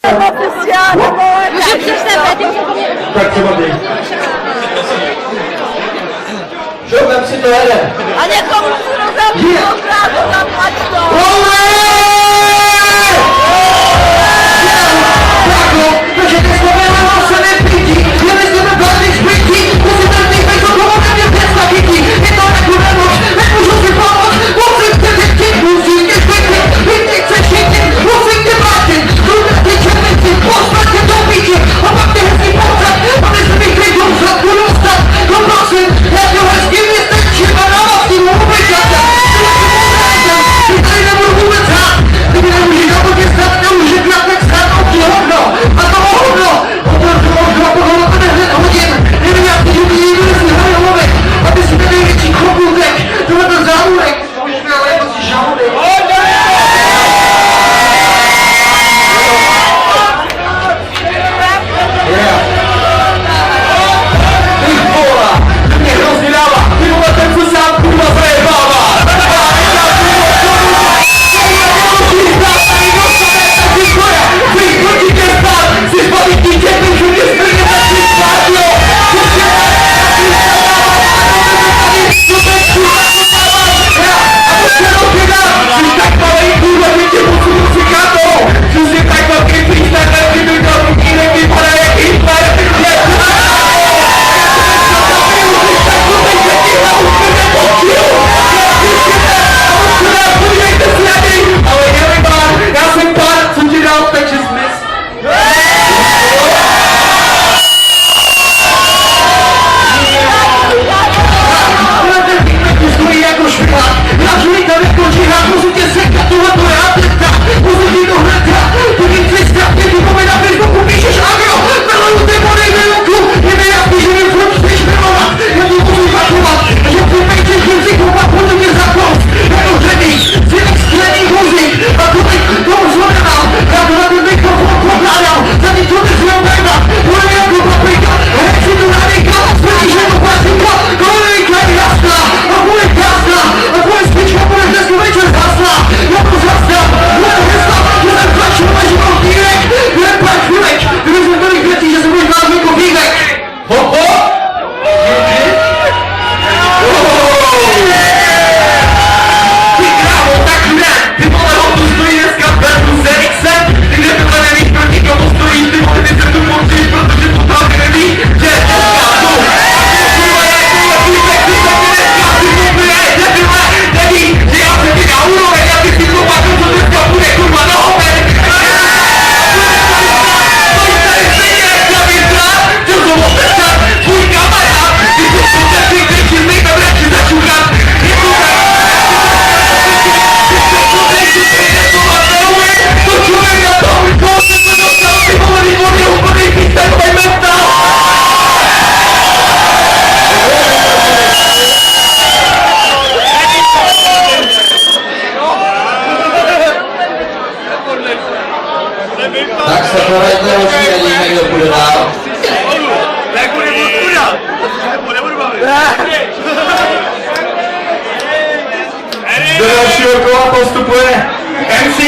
Tak třeba ty. Čo, vem si to jede. A někomu si rozhodl, to zaplatí to. Takže ty slovená se nepítí, měli jsme blbý špití, musíte mít bez toho, mě pěsta chytí, je to takové moc, nemůžu si pomoct, musím se vytít, musím tě špitit, vytít se šitit, musím tě vrátit, zůdat tě černici, poslat tě do píči, a pak tě hezký pořad, aby se mi klidnou zadku dostat, no prosím, já tě hezký vystrčím a na vás tím ubyťata, ty tady nebudu vůbec hrát, ty mi nemůžeš na to stát, nemůže krát tak stát, hovno, a to hovno, to nehned hodin, nevím jak ty lidi nikdo nesmíhají hlavy, aby si ten největší chobůtek, tohle ten zámurek, už ne, ale je to si žaludek. Ty vola, ty mě hrozně dává, ty vole ten co sám kurva zajebává. Tak se poradně už nevíme, kdo půjde dál. Tak bude odpůdat! Nebudu bavit! Do dalšího kola postupuje MC